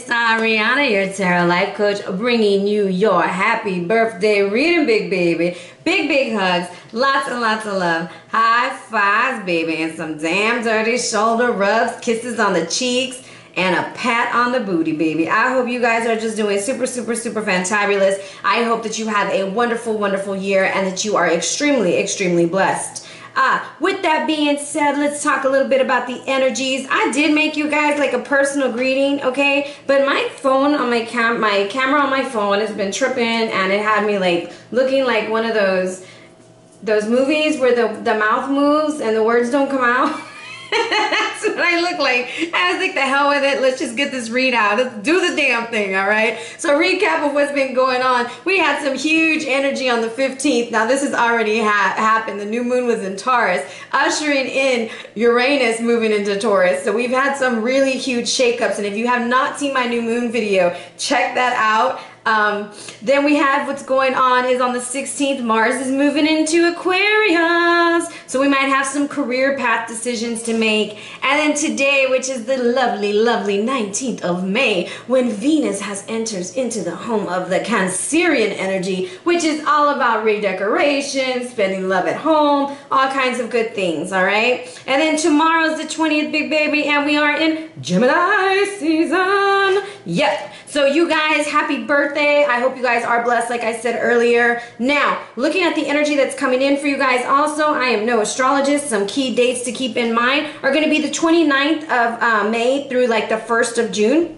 Ariana, your tarot life coach, bringing you your happy birthday reading, big baby. Big hugs, lots and lots of love, high fives, baby, and some damn dirty shoulder rubs, kisses on the cheeks, and a pat on the booty, baby. I hope you guys are just doing super fantabulous. I hope that you have a wonderful year and that you are extremely blessed. With that being said, let's talk a little bit about the energies. I did make you guys like a personal greeting, okay? But my phone on my camera on my phone has been tripping, and it had me like looking like one of those movies where the mouth moves and the words don't come out. That's what I look like. I was like, the hell with it. Let's just get this read out. Let's do the damn thing, all right? So recap of what's been going on. We had some huge energy on the 15th. Now, this has already happened. The new moon was in Taurus, ushering in Uranus moving into Taurus. So we've had some really huge shakeups. And if you have not seen my new moon video, check that out. Then we have what's going on is on the 16th, Mars is moving into Aquarius. So we might have some career path decisions to make. And then today, which is the lovely 19th of May, when Venus enters into the home of the Cancerian energy, which is all about redecoration, spending love at home, all kinds of good things, all right? And then tomorrow's the 20th, big baby, and we are in Gemini season. Yep. So you guys, happy birthday. I hope you guys are blessed, like I said earlier. Now, looking at the energy that's coming in for you guys also, I am no astrologist. Some key dates to keep in mind are going to be the 29th of May through like the 1st of June.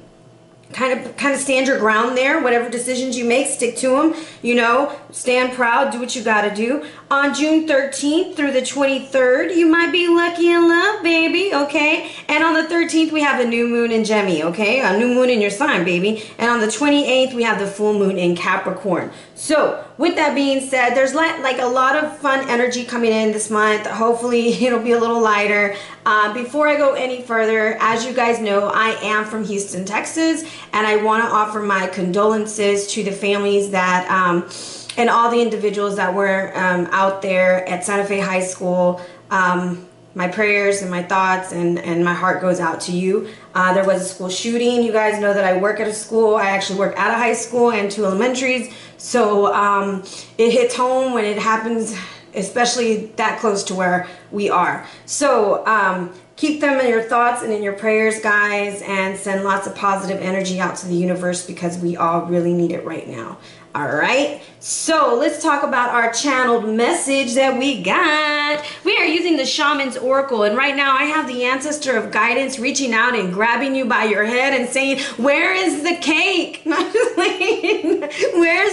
Kind of stand your ground there. Whatever decisions you make, stick to them. You know, stand proud, do what you got to do. On June 13th through the 23rd, you might be lucky in love, baby, okay? And on the 13th, we have a new moon in Gemini, okay? A new moon in your sign, baby. And on the 28th, we have the full moon in Capricorn. So, with that being said, there's like a lot of fun energy coming in this month. Hopefully, it'll be a little lighter. Before I go any further, as you guys know, I am from Houston, Texas, and I want to offer my condolences to the families that and all the individuals that were out there at Santa Fe High School. My prayers and my thoughts and my heart goes out to you. There was a school shooting. You guys know that I work at a school. I actually work at a high school and 2 elementaries. So it hits home when it happens, especially that close to where we are. So keep them in your thoughts and in your prayers, guys, and send lots of positive energy out to the universe because we all really need it right now. All right, so let's talk about our channeled message that we got. We are using the Shamans Oracle, and right now I have the ancestor of guidance reaching out and grabbing you by your head and saying, where is the cake? Where's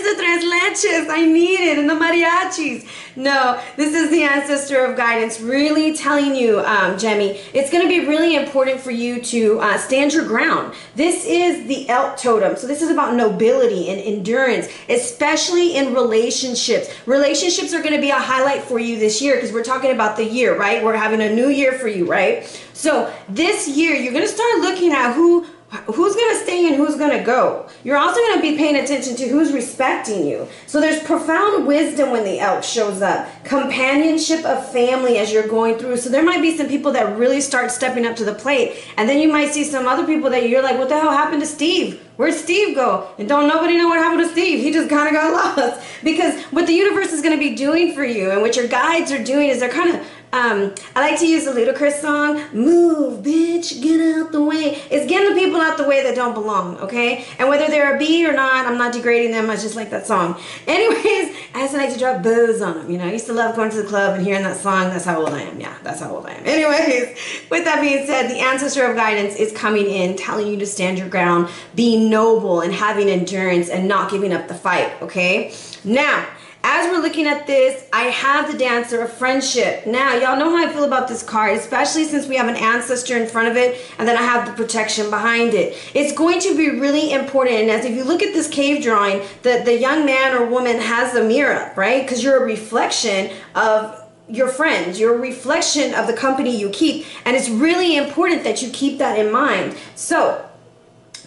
the tres leches? I need it, and the mariachis. No, this is the ancestor of guidance really telling you, Jemmy, it's going to be really important for you to stand your ground. This is the elk totem, so this is about nobility and endurance, especially in relationships. Relationships are going to be a highlight for you this year because we're talking about the year, right? We're having a new year for you, right? So this year, you're going to start looking at who's going to stay and who's going to go. You're also going to be paying attention to who's respecting you. So there's profound wisdom when the elk shows up. Companionship of family as you're going through. So there might be some people that really start stepping up to the plate. And then you might see some other people that you're like, what the hell happened to Steve? Where'd Steve go? And don't nobody know what happened to Steve. He just kind of got lost. Because what the universe is going to be doing for you and what your guides are doing is they're kind of, I like to use the Ludacris song, move, bitch, get out the way. It's getting the people out the way that don't belong, okay? And whether they're a bee or not, I'm not degrading them. I just like that song. Anyways, I just like to drop booze on them. You know, I used to love going to the club and hearing that song. That's how old I am. Yeah, that's how old I am. Anyways, with that being said, the ancestor of guidance is coming in, telling you to stand your ground, be noble and having endurance and not giving up the fight, okay? Now, as we're looking at this, I have the Dancer of Friendship. Now, y'all know how I feel about this card, especially since we have an ancestor in front of it, and then I have the protection behind it. It's going to be really important, and as if you look at this cave drawing, the young man or woman has the mirror up, right? Because you're a reflection of your friends, you're a reflection of the company you keep, and it's really important that you keep that in mind. So,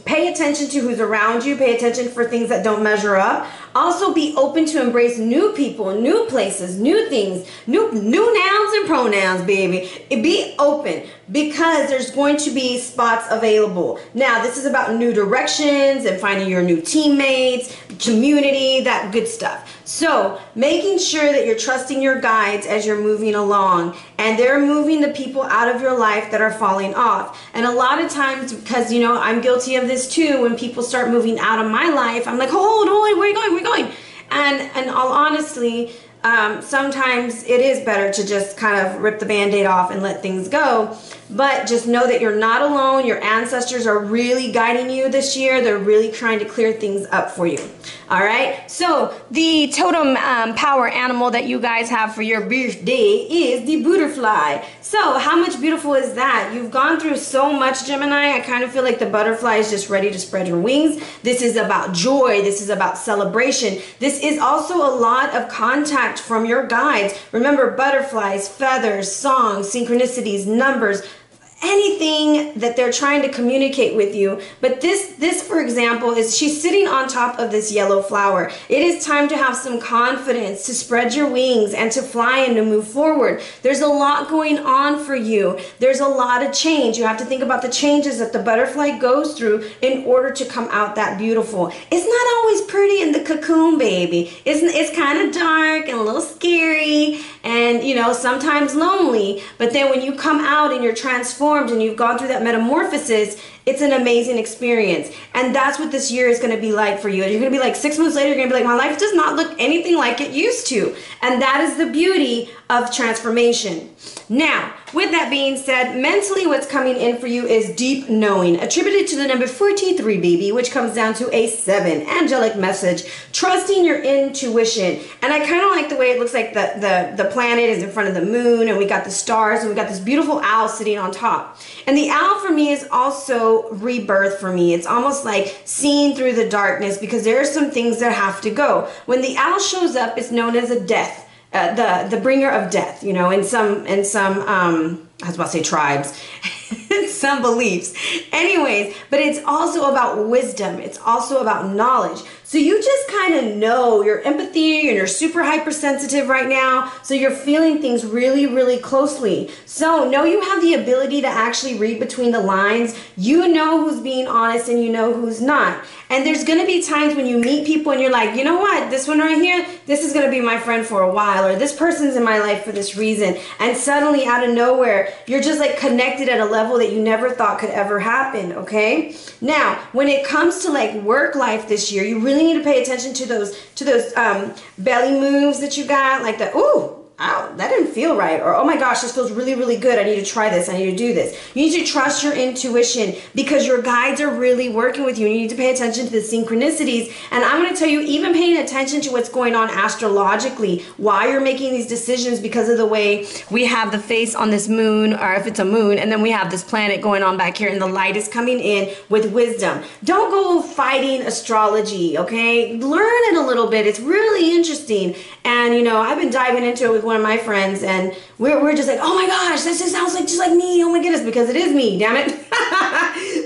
pay attention to who's around you. Pay attention for things that don't measure up. Also be open to embrace new people, new places, new things, new nouns and pronouns, baby. Be open. because there's going to be spots available. Now, this is about new directions and finding your new teammates, community, that good stuff. So making sure that you're trusting your guides as you're moving along, and they're moving the people out of your life that are falling off. And a lot of times, because you know I'm guilty of this too, when people start moving out of my life, I'm like, hold on, where are you going, where are you going? And all honestly, sometimes it is better to just kind of rip the band-aid off and let things go. But just know that you're not alone. Your ancestors are really guiding you this year. They're really trying to clear things up for you. All right. So the totem power animal that you guys have for your birthday is the butterfly. So how much beautiful is that? You've gone through so much, Gemini. I kind of feel like the butterfly is just ready to spread her wings. This is about joy. This is about celebration. This is also a lot of contact from your guides. Remember, butterflies, feathers, songs, synchronicities, numbers, anything that they're trying to communicate with you. But this for example, is she's sitting on top of this yellow flower. It is time to have some confidence, to spread your wings and to fly and to move forward. There's a lot going on for you. There's a lot of change. You have to think about the changes that the butterfly goes through in order to come out that beautiful. It's not always pretty in the cocoon, baby. It's kind of dark and a little scary and, you know, sometimes lonely. But then when you come out and you're transformed and you've gone through that metamorphosis, it's an amazing experience. And that's what this year is going to be like for you. You're going to be like 6 months later, you're going to be like, my life does not look anything like it used to. And that is the beauty of transformation. Now, with that being said, mentally what's coming in for you is deep knowing, attributed to the number 43, baby, which comes down to a 7, angelic message, trusting your intuition. And I kind of like the way it looks like the planet is in front of the moon, and we got the stars, and we got this beautiful owl sitting on top. And the owl for me is also rebirth for me. It's almost like seeing through the darkness, because there are some things that have to go. When the owl shows up, it's known as a death. The bringer of death, you know, in some I was about to say tribes, some beliefs. Anyways, but it's also about wisdom. It's also about knowledge. So you just kind of know your empathy, and you're super hypersensitive right now. So you're feeling things really, really closely. So know you have the ability to actually read between the lines. You know who's being honest and you know who's not. And there's going to be times when you meet people and you're like, you know what, this one right here, this is going to be my friend for a while, or this person's in my life for this reason. And suddenly out of nowhere, you're just like connected at a level that you never thought could ever happen. Okay. Now, when it comes to like work life this year, you really need to pay attention to those belly moves that you got, like the, ooh, ow, that didn't feel right, or oh my gosh, this feels really, really good. I need to try this. I need to do this. You need to trust your intuition, because your guides are really working with you. You need to pay attention to the synchronicities. And I'm going to tell you, even paying attention to what's going on astrologically, why you're making these decisions, because of the way we have the face on this moon, or if it's a moon, and then we have this planet going on back here, and the light is coming in with wisdom. Don't go fighting astrology, okay? Learn it a little bit. It's really interesting. And, you know, I've been diving into it with one of my friends, and we're just like, oh my gosh, this just sounds like just like me. Oh my goodness, because it is me, damn it.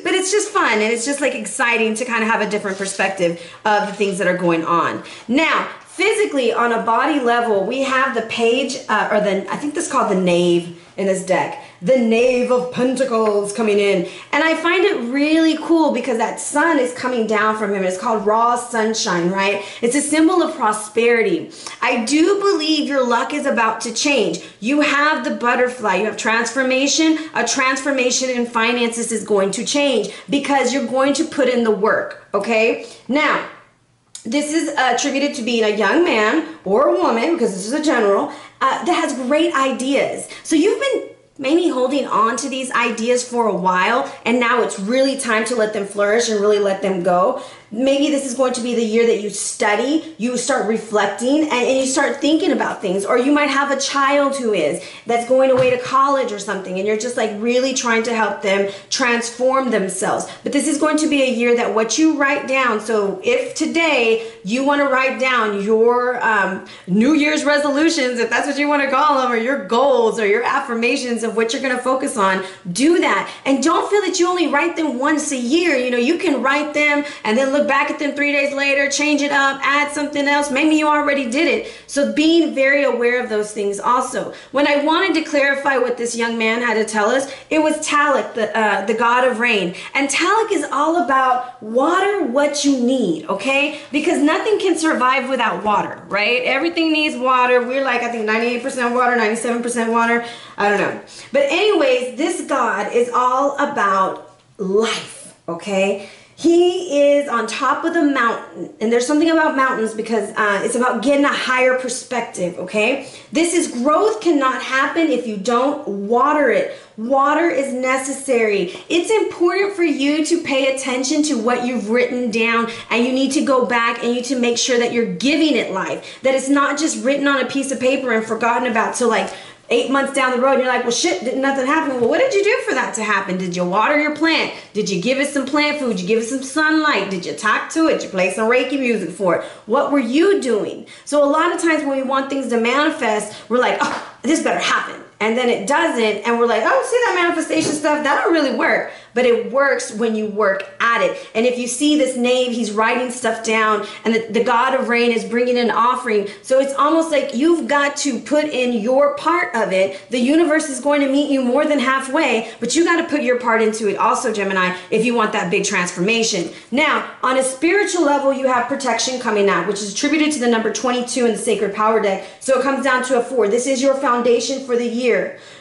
But it's just fun, and it's just like exciting to kind of have a different perspective of the things that are going on. Now, physically, on a body level, we have the page, I think this is called the knave in this deck. The Knave of Pentacles coming in. And I find it really cool because that sun is coming down from him. It's called raw sunshine, right? It's a symbol of prosperity. I do believe your luck is about to change. You have the butterfly. You have transformation. A transformation in finances is going to change because you're going to put in the work, okay? Now, this is attributed to being a young man or a woman, because this is a general, that has great ideas. So you've been maybe holding on to these ideas for a while, and now it's really time to let them flourish and really let them go. Maybe this is going to be the year that you study, you start reflecting, and you start thinking about things. Or you might have a child that's going away to college or something, and you're just like really trying to help them transform themselves. But this is going to be a year that what you write down, so if today you want to write down your New Year's resolutions, if that's what you want to call them, or your goals or your affirmations, things of what you're going to focus on, do that. And don't feel that you only write them once a year. You know, you can write them and then look back at them 3 days later, change it up, add something else. Maybe you already did it. So being very aware of those things also. When I wanted to clarify what this young man had to tell us, it was Talak, the god of rain. And Talak is all about water what you need, okay? Because nothing can survive without water, right? Everything needs water. We're like, I think 98% water, 97% water. I don't know. But anyways, this god is all about life, okay? He is on top of the mountain, and there's something about mountains because it's about getting a higher perspective, okay? This is growth cannot happen if you don't water it. Water is necessary. It's important for you to pay attention to what you've written down, and you need to go back and you need to make sure that you're giving it life, that it's not just written on a piece of paper and forgotten about till like 8 months down the road, and you're like, well, shit, did nothing happen. Well, what did you do for that to happen? Did you water your plant? Did you give it some plant food? Did you give it some sunlight? Did you talk to it? Did you play some Reiki music for it? What were you doing? So a lot of times when we want things to manifest, we're like, oh, this better happen. And then it doesn't, and we're like, oh, see that manifestation stuff? That don't really work. But it works when you work at it. And if you see this knave, he's writing stuff down, and the god of rain is bringing an offering. So it's almost like you've got to put in your part of it. The universe is going to meet you more than halfway, but you got to put your part into it also, Gemini, if you want that big transformation. Now, on a spiritual level, you have protection coming out, which is attributed to the number 22 in the Sacred Power deck. So it comes down to a 4. This is your foundation for the year.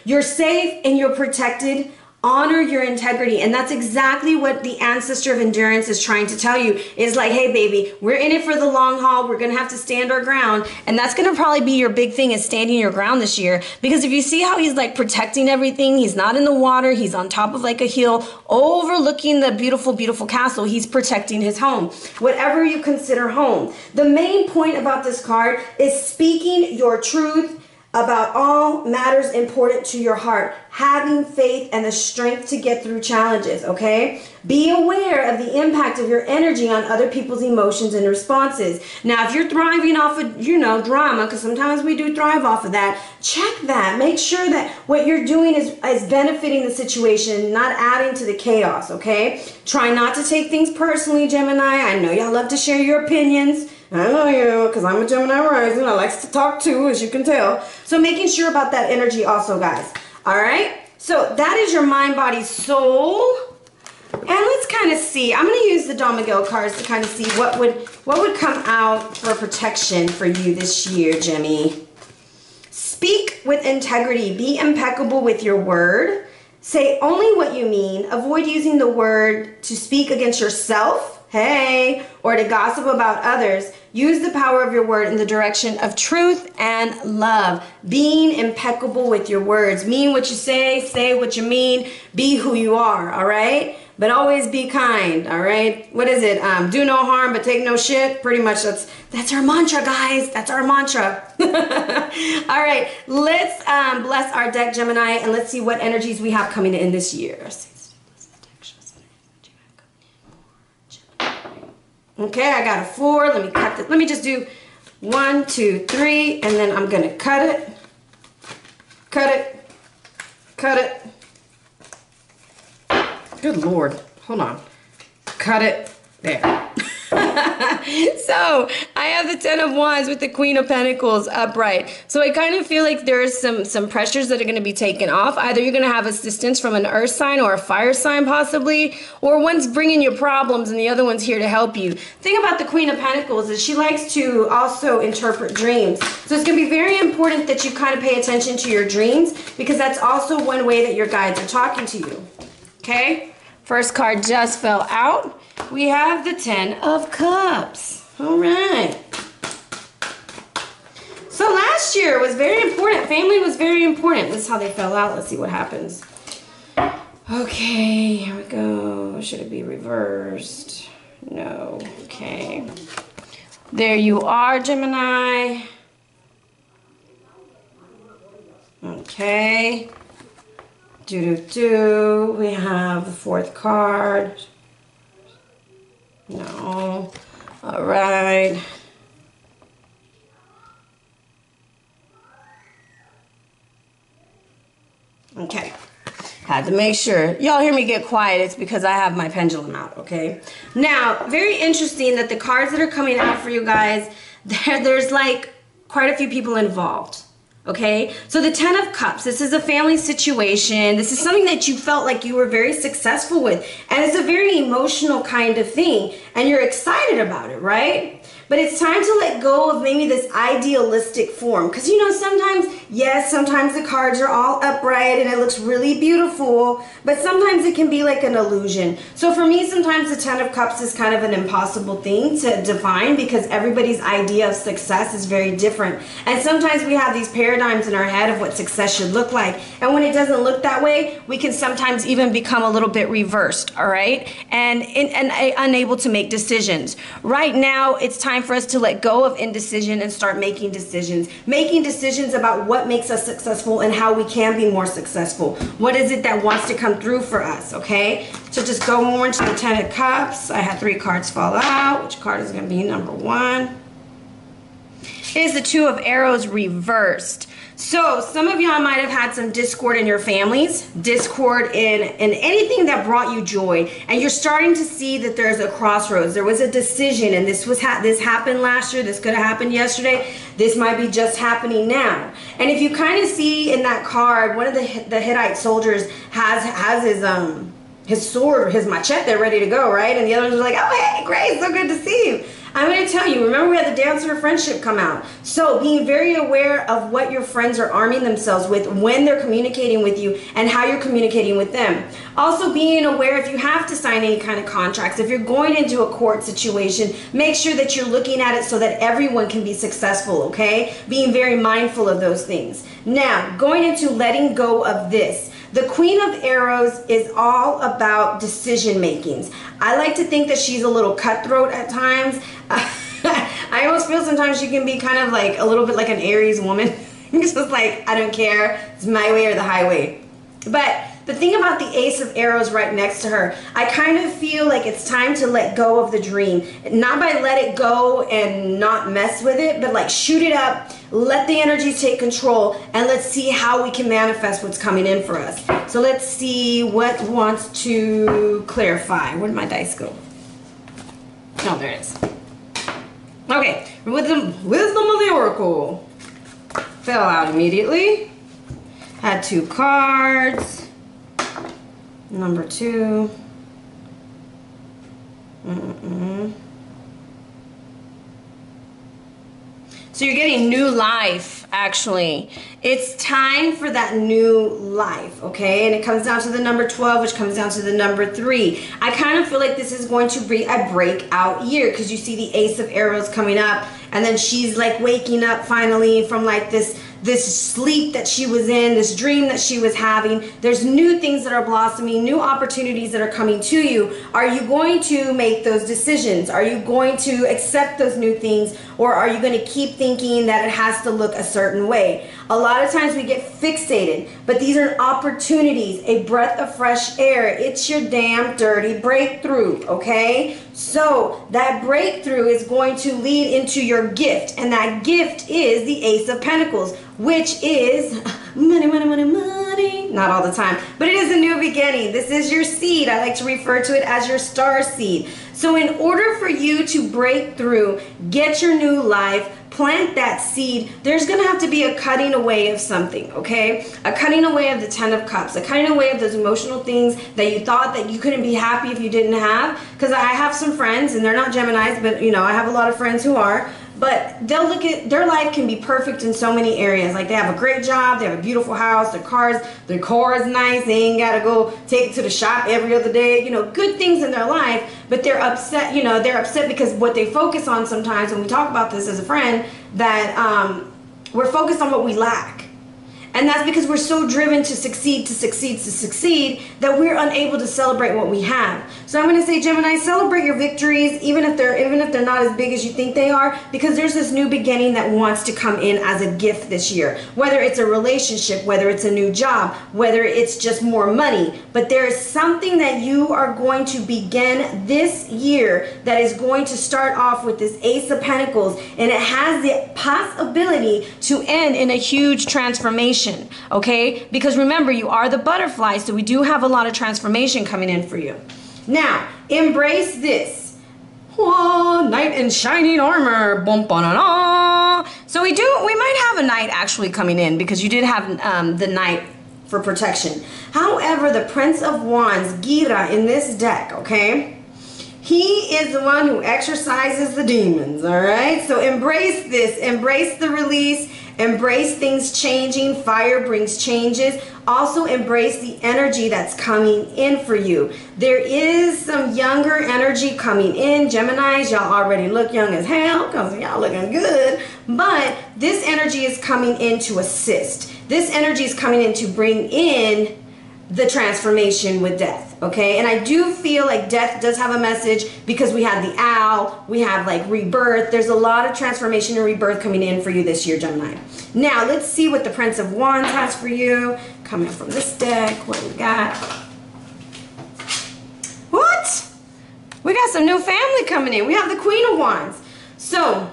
You're safe and you're protected. Honor your integrity. And that's exactly what the ancestor of endurance is trying to tell you. Is like, hey baby, we're in it for the long haul. We're going to have to stand our ground. And that's going to probably be your big thing, is standing your ground this year. Because if you see how he's like protecting everything, he's not in the water. He's on top of like a hill overlooking the beautiful, beautiful castle. He's protecting his home. Whatever you consider home. The main point about this card is speaking your truth about all matters important to your heart, having faith and the strength to get through challenges, okay? Be aware of the impact of your energy on other people's emotions and responses. Now, if you're thriving off of, you know, drama, because sometimes we do thrive off of that, check that. Make sure that what you're doing is benefiting the situation, not adding to the chaos, okay? Try not to take things personally, Gemini. I know y'all love to share your opinions. I know you, because I'm a Gemini rising. I like to talk too, as you can tell. So making sure about that energy also, guys. All right? So that is your mind, body, soul. And let's kind of see. I'm going to use the Don Miguel cards to kind of see what would come out for protection for you this year, Jimmy. Speak with integrity. Be impeccable with your word. Say only what you mean. Avoid using the word to speak against yourself. Hey, or to gossip about others. Use the power of your word in the direction of truth and love. Being impeccable with your words. Mean what you say what you mean, be who you are, all right? But always be kind, all right? What is it? Do no harm, but take no shit. Pretty much that's our mantra, guys. That's our mantra. All right, let's bless our deck, Gemini, and let's see what energies we have coming in this year. Okay, I got a 4. Let me cut this. Let me just do 1, 2, 3, and then I'm going to cut it. Cut it. Cut it. Good Lord. Hold on. Cut it. There. So I have the 10 of Wands with the Queen of Pentacles upright. So I kind of feel like there's some pressures that are going to be taken off. Either you're going to have assistance from an earth sign or a fire sign possibly, or one's bringing you problems and the other one's here to help you. Thing about the Queen of Pentacles is she likes to also interpret dreams. So it's going to be very important that you kind of pay attention to your dreams, because that's also one way that your guides are talking to you. Okay? First card just fell out. We have the 10 of Cups. All right. So last year was very important. Family was very important. This is how they fell out. Let's see what happens. Okay, here we go. Should it be reversed? No. Okay. There you are, Gemini. Okay. We have the 4th card. No. All right. Okay. had to make sure. Y'all hear me get quiet, it's because I have my pendulum out, okay? Now, very interesting that the cards that are coming out for you guys, there's like quite a few people involved. Okay, so the Ten of Cups, this is a family situation. This is something that you felt like you were very successful with. And it's a very emotional kind of thing. And you're excited about it, right? But it's time to let go of maybe this idealistic form. Because, you know, sometimes, yes, sometimes the cards are all upright and it looks really beautiful. But sometimes it can be like an illusion. So for me, sometimes the Ten of Cups is kind of an impossible thing to define because everybody's idea of success is very different. And sometimes we have these paradigms in our head of what success should look like. And when it doesn't look that way, we can sometimes even become a little bit reversed, all right? And unable to make decisions. Right now, it's time for us to let go of indecision and start making decisions. Making decisions about what makes us successful and how we can be more successful. What is it that wants to come through for us, okay? So just go more into the Ten of Cups. I had 3 cards fall out. Which card is going to be number 1? It is the Two of Arrows reversed. So some of y'all might have had some discord in your families, discord in anything that brought you joy, and you're starting to see that there's a crossroads. There was a decision, and this happened last year. This could have happened yesterday. This might be just happening now. And if you kind of see in that card, one of the Hittite soldiers has his sword or his machete ready to go, right? And the others are like, oh, hey, great, so good to see you. I'm going to tell you, remember we had the Dancer of Friendship come out. So being very aware of what your friends are arming themselves with when they're communicating with you and how you're communicating with them. Also being aware if you have to sign any kind of contracts, if you're going into a court situation, make sure that you're looking at it so that everyone can be successful, okay? Being very mindful of those things. Now, going into letting go of this. The Queen of Arrows is all about decision makings. I like to think that she's a little cutthroat at times. I almost feel sometimes she can be kind of like a little bit like an Aries woman. It's just like, I don't care, it's my way or the highway. But the thing about the Ace of Arrows right next to her, I kind of feel like it's time to let go of the dream. Not by let it go and not mess with it, but like shoot it up, let the energies take control, and let's see how we can manifest what's coming in for us. So let's see what wants to clarify. Where did my dice go? Oh, there it is. Okay, Wisdom of the Oracle. Fell out immediately. Had 2 cards. Number 2. So you're getting new life, actually. It's time for that new life, okay? And it comes down to the number 12, which comes down to the number 3. I kind of feel like this is going to be a breakout year because you see the Ace of Arrows coming up, and then she's like waking up finally from like this sleep that she was in, this dream that she was having. There's new things that are blossoming, new opportunities that are coming to you. Are you going to make those decisions? Are you going to accept those new things, or are you going to keep thinking that it has to look a certain way? A lot of times we get fixated, but these are opportunities, a breath of fresh air. It's your damn dirty breakthrough, okay? So that breakthrough is going to lead into your gift, and that gift is the Ace of Pentacles, which is money, money, money, money. Not all the time, but it is a new beginning. This is your seed. I like to refer to it as your star seed. So in order for you to break through, get your new life, plant that seed, there's going to have to be a cutting away of something, okay? A cutting away of the Ten of Cups, a cutting away of those emotional things that you thought that you couldn't be happy if you didn't have. Because I have some friends, and they're not Geminis, but you know, I have a lot of friends who are. But they'll look at their life can be perfect in so many areas. Like they have a great job, they have a beautiful house, their car is nice, they ain't gotta go take it to the shop every other day, you know, good things in their life, but they're upset, you know, they're upset because what they focus on sometimes, when we talk about this as a friend, that we're focused on what we lack. And that's because we're so driven to succeed, that we're unable to celebrate what we have. So I'm going to say, Gemini, celebrate your victories, even if they're not as big as you think they are, because there's this new beginning that wants to come in as a gift this year. Whether it's a relationship, whether it's a new job, whether it's just more money, but there is something that you are going to begin this year that is going to start off with this Ace of Pentacles, and it has the possibility to end in a huge transformation. transformation, okay? Because remember, you are the butterfly, so we do have a lot of transformation coming in for you. Now, embrace this. Whoa, knight in shining armor. Bum, ba, so we might have a knight actually coming in because you did have the knight for protection. However, the Prince of Wands, Gira, in this deck, okay? He is the one who exorcises the demons, all right? So embrace this. Embrace the release. Embrace things changing. Fire brings changes. Also embrace the energy that's coming in for you. There is some younger energy coming in. Geminis, y'all already look young as hell because y'all looking good. But this energy is coming in to assist. This energy is coming in to bring in the transformation with death, okay? And I do feel like death does have a message because we have the owl, we have like rebirth. There's a lot of transformation and rebirth coming in for you this year, Gemini. Now, let's see what the Prince of Wands has for you. Coming from this deck, what do we got? What? We got some new family coming in. We have the Queen of Wands. So,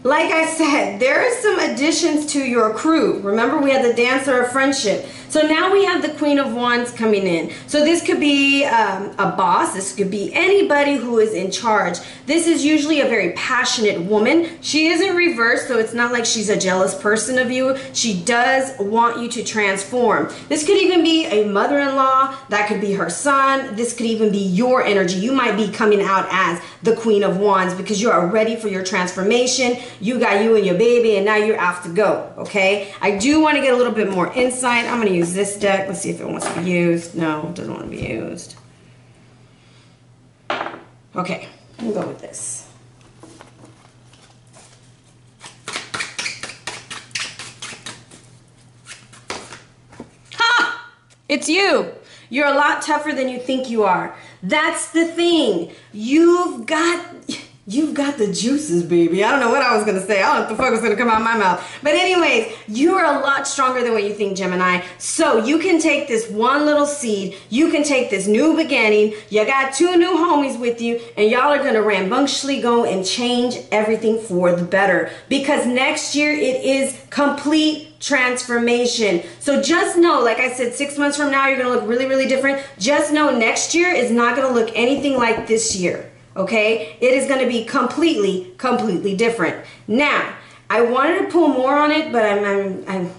like I said, there are some additions to your crew. Remember, we had the Dancer of Friendship. So now we have the Queen of Wands coming in. So this could be a boss. This could be anybody who is in charge. This is usually a very passionate woman. She isn't reversed, so it's not like she's a jealous person of you. She does want you to transform. This could even be a mother-in-law. That could be her son. This could even be your energy. You might be coming out as the Queen of Wands because you are ready for your transformation. You got you and your baby, and now you're off to go, okay? I do want to get a little bit more insight. I'm going to use this deck. Let's see if it wants to be used. No, it doesn't want to be used. Okay, we'll go with this. Ha! It's you. You're a lot tougher than you think you are. That's the thing. You've got the juices, baby. I don't know what I was going to say. I don't know what the fuck was going to come out of my mouth. But anyways, you are a lot stronger than what you think, Gemini. So you can take this one little seed. You can take this new beginning. You got two new homies with you. And y'all are going to rambunctiously go and change everything for the better. Because next year it is complete transformation. So just know, like I said, 6 months from now, you're going to look really, really different. Just know next year is not going to look anything like this year. Okay, it is going to be completely different. Now, I wanted to pull more on it, but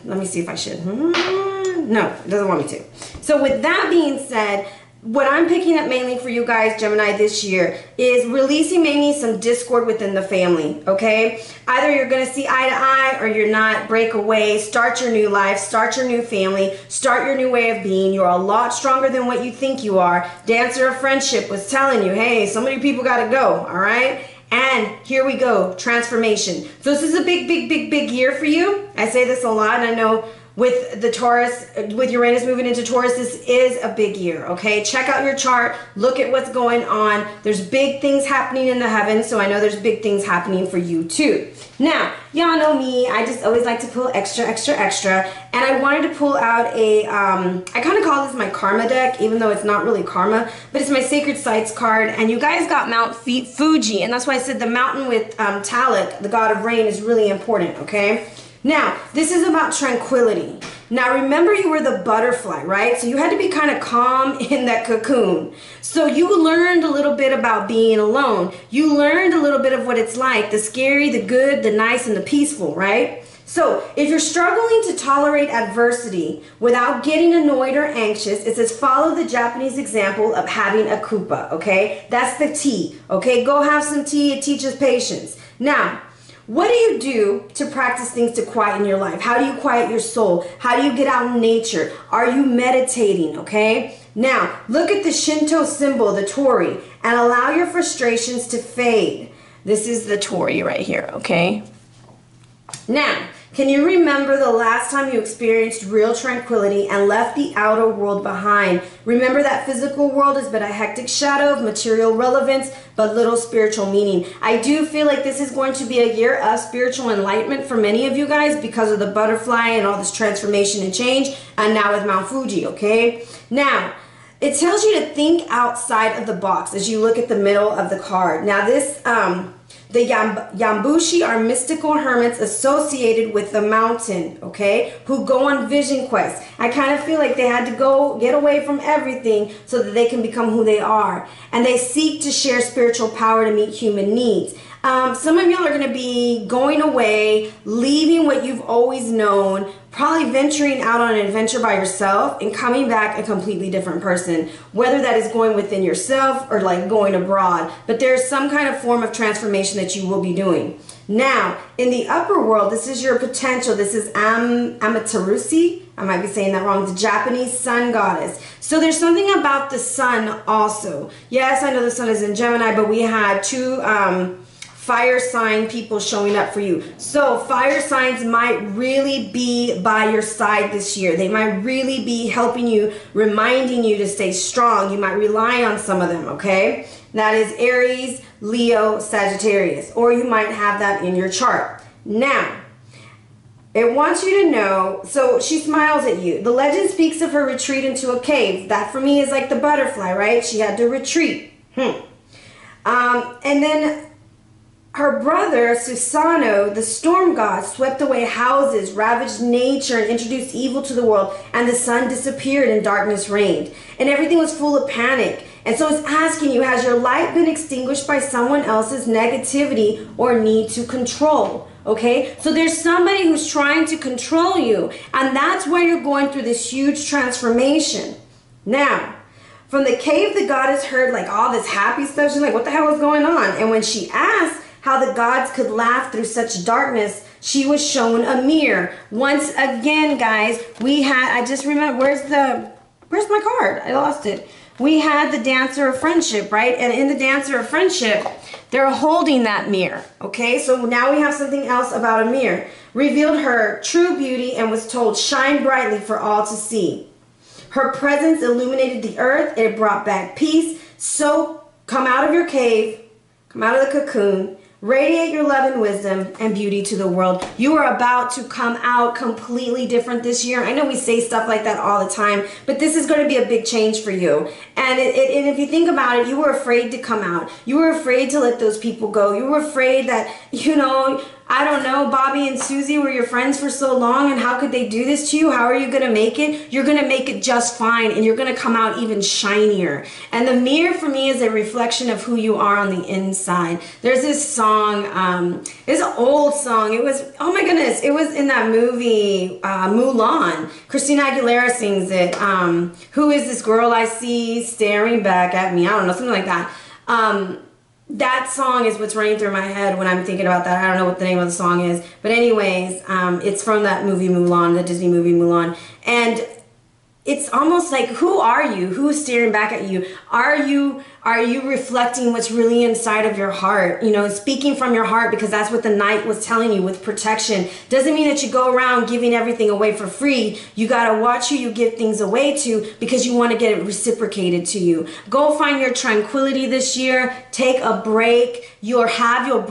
let me see if I should. No, it doesn't want me to. So with that being said, what I'm picking up mainly for you guys, Gemini, this year is releasing maybe some discord within the family, okay? Either you're going to see eye to eye or you're not. Break away, start your new life, start your new family, start your new way of being. You're a lot stronger than what you think you are. Dancer of Friendship was telling you, hey, so many people got to go, all right? And here we go, transformation. So this is a big year for you. I say this a lot, and I know with the Taurus, with Uranus moving into Taurus, this is a big year, okay? Check out your chart. Look at what's going on. There's big things happening in the heavens, so I know there's big things happening for you too. Now, y'all know me. I just always like to pull extra. And I wanted to pull out a, I kind of call this my karma deck, even though it's not really karma, but it's my Sacred Sites card. And you guys got Mount Fuji, and that's why I said the mountain with Talak, the god of rain, is really important, okay? Now, this is about tranquility. Now, remember you were the butterfly, right? So you had to be kind of calm in that cocoon. So you learned a little bit about being alone. You learned a little bit of what it's like, the scary, the good, the nice, and the peaceful, right? So if you're struggling to tolerate adversity without getting annoyed or anxious, it says follow the Japanese example of having a kupa, okay? That's the tea, okay? Go have some tea. It teaches patience. Now, what do you do to practice things to quieten your life? How do you quiet your soul? How do you get out in nature? Are you meditating, okay? Now, look at the Shinto symbol, the Tori, and allow your frustrations to fade. This is the Tori right here, okay? Now, can you remember the last time you experienced real tranquility and left the outer world behind? Remember that physical world is but a hectic shadow of material relevance, but little spiritual meaning. I do feel like this is going to be a year of spiritual enlightenment for many of you guys because of the butterfly and all this transformation and change, and now with Mount Fuji, okay? Now, it tells you to think outside of the box as you look at the middle of the card. Now this, the Yambushi are mystical hermits associated with the mountain, okay, who go on vision quests. I kind of feel like they had to go get away from everything so that they can become who they are. And they seek to share spiritual power to meet human needs. Some of y'all are going to be going away, leaving what you've always known, probably venturing out on an adventure by yourself and coming back a completely different person, whether that is going within yourself or like going abroad. But there's some kind of form of transformation that you will be doing. Now, in the upper world, this is your potential. This is Amaterasu. I might be saying that wrong. The Japanese sun goddess. So there's something about the sun also. Yes, I know the sun is in Gemini, but we had two fire sign people showing up for you. So fire signs might really be by your side this year. They might really be helping you, reminding you to stay strong. You might rely on some of them, okay? That is Aries, Leo, Sagittarius, or you might have that in your chart. Now, it wants you to know, so she smiles at you. The legend speaks of her retreat into a cave. That for me is like the butterfly, right? She had to retreat. And then her brother, Susano, the storm god, swept away houses, ravaged nature, and introduced evil to the world, and the sun disappeared and darkness reigned. And everything was full of panic. And so it's asking you, has your light been extinguished by someone else's negativity or need to control? Okay, so there's somebody who's trying to control you, and that's why you're going through this huge transformation. Now, from the cave, the goddess heard like all this happy stuff. She's like, what the hell is going on? And when she asked how the gods could laugh through such darkness, she was shown a mirror. Once again, guys, we had, I just remember, where's my card? I lost it. We had the Dancer of Friendship, right? And in the Dancer of Friendship, they're holding that mirror, okay? So now we have something else about a mirror. Revealed her true beauty and was told, shine brightly for all to see. Her presence illuminated the earth. It brought back peace. So come out of your cave, come out of the cocoon, radiate your love and wisdom and beauty to the world. You are about to come out completely different this year. I know we say stuff like that all the time, but this is going to be a big change for you. And if you think about it, you were afraid to come out. You were afraid to let those people go. You were afraid that, you know, I don't know, Bobby and Susie were your friends for so long, and how could they do this to you? How are you going to make it? You're going to make it just fine, and you're going to come out even shinier. And the mirror for me is a reflection of who you are on the inside. There's this song, it's an old song. It was, oh my goodness, it was in that movie, Mulan. Christina Aguilera sings it. Who is this girl I see staring back at me? I don't know, something like that. That song is what's running through my head when I'm thinking about that. I don't know what the name of the song is. But anyways, it's from that movie Mulan, the Disney movie Mulan. And it's almost like, who are you? Who's staring back at you? Are you reflecting what's really inside of your heart? You know, speaking from your heart, because that's what the knight was telling you with protection. Doesn't mean that you go around giving everything away for free. You got to watch who you give things away to, because you want to get it reciprocated to you. Go find your tranquility this year. Take a break. You'll have your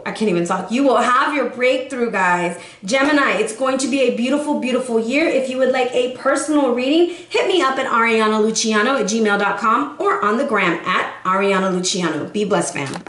I can't even talk. You will have your breakthrough, guys. Gemini, it's going to be a beautiful, beautiful year. If you would like a personal reading, hit me up at arianaluciano@gmail.com or on the gram at Ariana Luciano. Be blessed, fam.